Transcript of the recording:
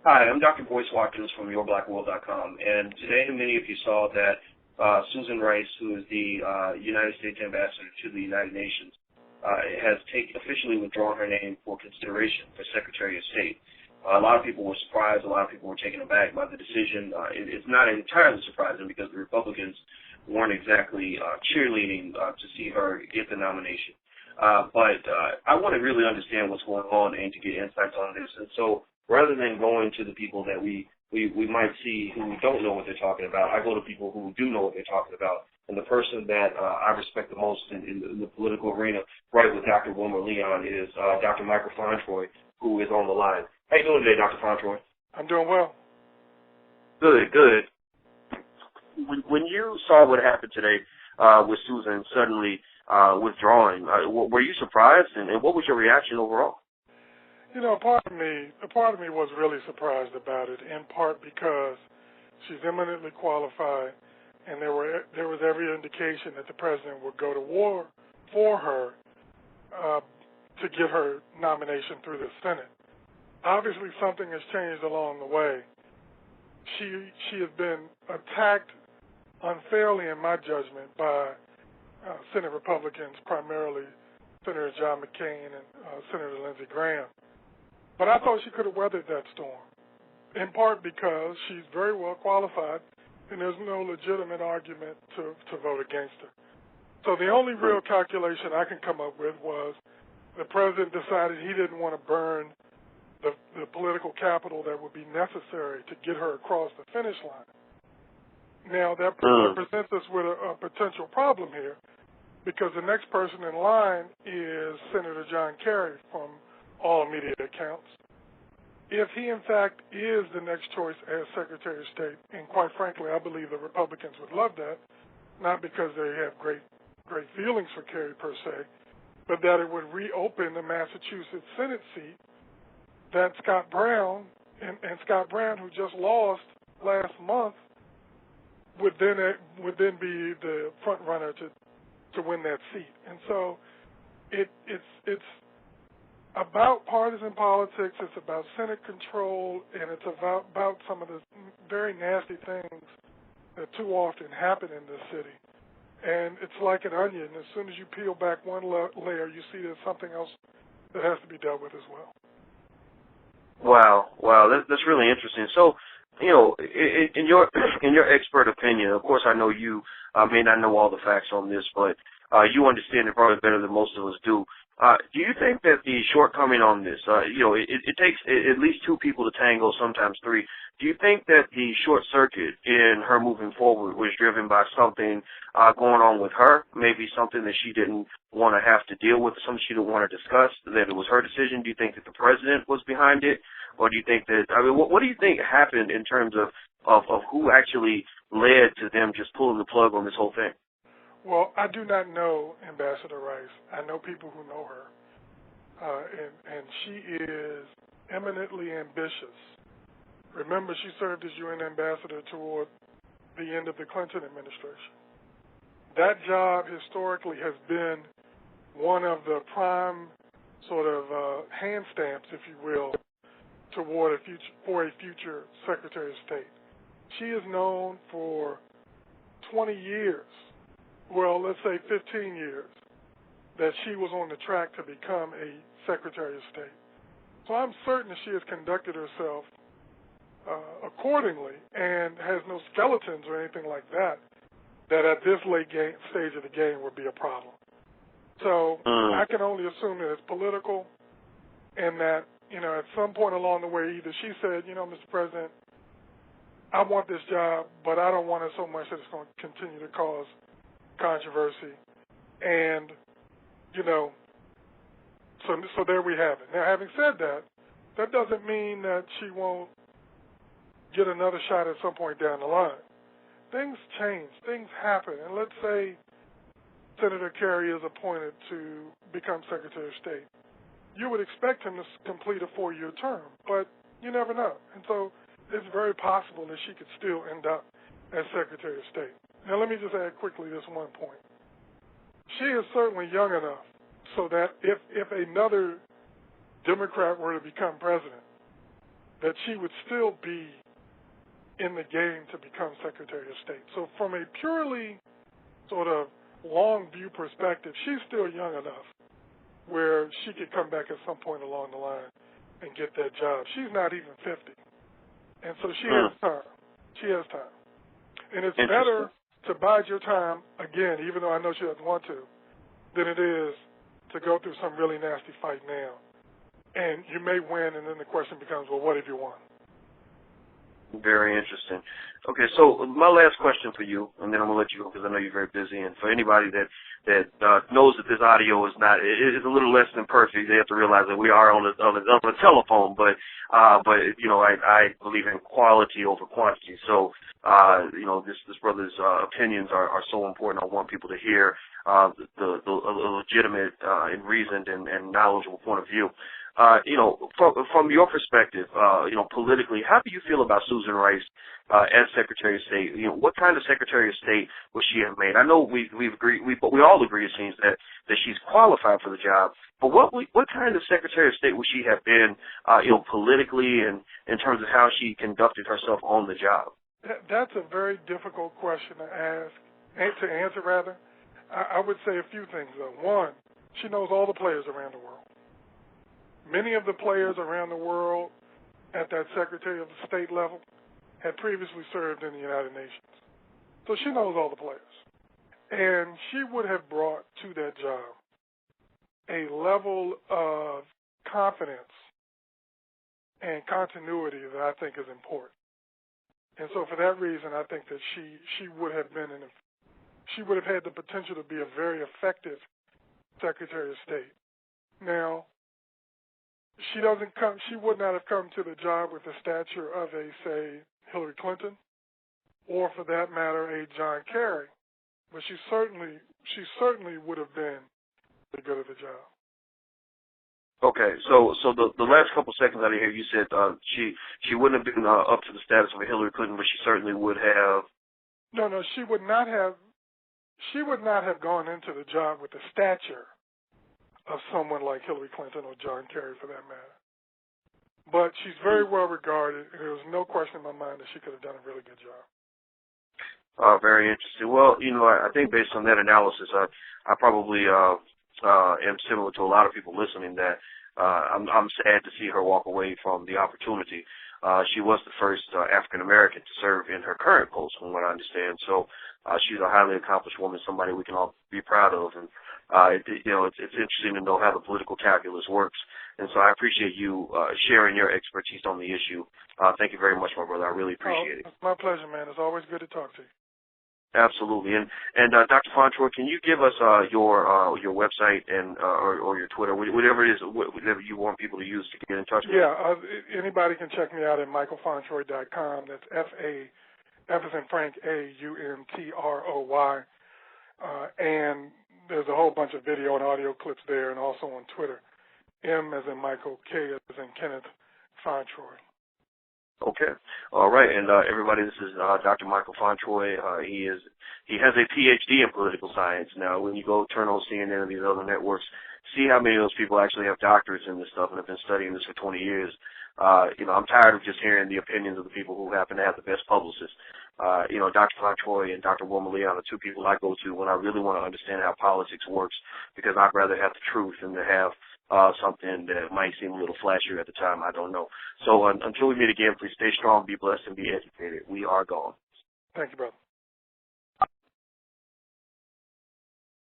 Hi, I'm Dr. Boyce Watkins from YourBlackWorld.com, and today many of you saw that Susan Rice, who is the United States Ambassador to the United Nations, has officially withdrawn her name for consideration for Secretary of State. A lot of people were surprised. A lot of people were taken aback by the decision. It's not entirely surprising because the Republicans weren't exactly cheerleading to see her get the nomination. But I want to really understand what's going on and to get insights on this. And so rather than going to the people that we might see who don't know what they're talking about, I go to people who do know what they're talking about. And the person that I respect the most in the political arena, right with Dr. Wilmer Leon, is Dr. Michael Fauntroy, who is on the line. How you doing today, Dr. Fauntroy? I'm doing well. Good, good. When you saw what happened today with Susan suddenly withdrawing, were you surprised, and what was your reaction overall? You know, part of me was really surprised about it, in part because she's eminently qualified, and there was every indication that the president would go to war for her to get her nomination through the Senate. Obviously, something has changed along the way. She has been attacked unfairly, in my judgment, by Senate Republicans, primarily Senator John McCain and Senator Lindsey Graham. But I thought she could have weathered that storm, in part because she's very well qualified, and there's no legitimate argument to vote against her. So the only real calculation I can come up with was the president decided he didn't want to burn the political capital that would be necessary to get her across the finish line. Now, that presents us with a potential problem here, because the next person in line is Senator John Kerry from all media accounts. If he, in fact, is the next choice as Secretary of State, and quite frankly, I believe the Republicans would love that, not because they have great feelings for Kerry per se, but that it would reopen the Massachusetts Senate seat that Scott Brown, and Scott Brown, who just lost last month, would then be the front runner to win that seat. And so it's about partisan politics, it's about Senate control, and it's about some of the very nasty things that too often happen in this city. And it's like an onion. As soon as you peel back one layer, you see there's something else that has to be dealt with as well. Wow, that's really interesting. So, you know, in your expert opinion, of course, I know you may not know all the facts on this, but you understand it probably better than most of us do. Do you think that the shortcoming on this, it takes at least two people to tango, sometimes three. Do you think that the short circuit in her moving forward was driven by something going on with her, maybe something that she didn't want to have to deal with, something she didn't want to discuss, that it was her decision? Do you think that the president was behind it? Or do you think that, what do you think happened in terms of who actually led to them just pulling the plug on this whole thing? Well, I do not know Ambassador Rice. I know people who know her. And she is eminently ambitious. Remember, she served as UN ambassador toward the end of the Clinton administration. That job historically has been one of the prime sort of hand stamps, if you will, toward a future Secretary of State. She is known for 20 years, well, let's say 15 years, that she was on the track to become a Secretary of State. So I'm certain that she has conducted herself accordingly and has no skeletons or anything like that at this late stage of the game would be a problem. So I can only assume that it's political, and that, at some point along the way, either she said, Mr. President, I want this job, but I don't want it so much that it's going to continue to cause controversy. And, so there we have it. Now, having said that, that doesn't mean that she won't get another shot at some point down the line. Things change. Things happen. And let's say Senator Kerry is appointed to become Secretary of State. You would expect him to complete a 4-year term, but you never know. And so it's very possible that she could still end up as Secretary of State. Now, let me just add quickly this one point. She is certainly young enough so that if another Democrat were to become president, that she would still be in the game to become Secretary of State. So from a purely sort of long view perspective, she's still young enough where she could come back at some point along the line and get that job. She's not even 50. And so she has time. She has time. And it's better to bide your time, again, even though I know she doesn't want to, than it is to go through some really nasty fight now. And you may win, and then the question becomes, well, what have you won? Very interesting. Okay, so my last question for you, and then I'm gonna let you go because I know you're very busy. And for anybody that knows that this audio is not is a little less than perfect, they have to realize that we are on a telephone. But you know, I believe in quality over quantity. So you know, this brother's opinions are so important. I want people to hear the legitimate and reasoned and knowledgeable point of view. You know, from your perspective, you know, politically, how do you feel about Susan Rice as Secretary of State? You know, what kind of Secretary of State would she have made? I know we all agree, it seems, that she's qualified for the job. But what kind of Secretary of State would she have been, you know, politically and in terms of how she conducted herself on the job? That's a very difficult question to answer. Rather, I would say a few things though. One, she knows all the players around the world. Many of the players around the world at that Secretary of State level had previously served in the United Nations. So she knows all the players. And she would have brought to that job a level of confidence and continuity that I think is important. And so for that reason, I think that she would have she would have had the potential to be a very effective Secretary of State. Now, she would not have come to the job with the stature of a, say, Hillary Clinton, or for that matter, a John Kerry, but she certainly would have been pretty good at the job. Okay, so the last couple seconds out of here, you said she wouldn't have been up to the status of a Hillary Clinton, but she certainly would have. No, she would not have. She would not have gone into the job with the stature of someone like Hillary Clinton or John Kerry, for that matter. But she's very well regarded, and there was no question in my mind that she could have done a really good job. Very interesting. Well, you know, I think based on that analysis, I probably am similar to a lot of people listening that I'm sad to see her walk away from the opportunity. She was the first African American to serve in her current post, from what I understand. So she's a highly accomplished woman, somebody we can all be proud of. And you know, it's interesting to know how the political calculus works. And so I appreciate you sharing your expertise on the issue. Thank you very much, my brother. I really appreciate it. It's my pleasure, man. It's always good to talk to you. Absolutely. And Dr. Fauntroy, can you give us your website and or your Twitter, whatever it is, whatever you want people to use to get in touch with you? Yeah, anybody can check me out at michaelfauntroy.com. That's F as in Frank, AUNTROY. And there's a whole bunch of video and audio clips there, and also on Twitter. M as in Michael, K as in Kenneth, Fauntroy. Okay. All right. And everybody, this is Dr. Michael Fauntroy. He has a PhD in political science. Now, when you go turn on CNN and these other networks, see how many of those people actually have doctorates in this stuff and have been studying this for 20 years. You know, I'm tired of just hearing the opinions of the people who happen to have the best publicists. You know, Dr. Fauntroy and Dr. Wilma Lee are the two people I go to when I really want to understand how politics works, because I'd rather have the truth than to have something that might seem a little flashier at the time. I don't know. So until we meet again, please stay strong, be blessed, and be educated. We are gone. Thank you, brother.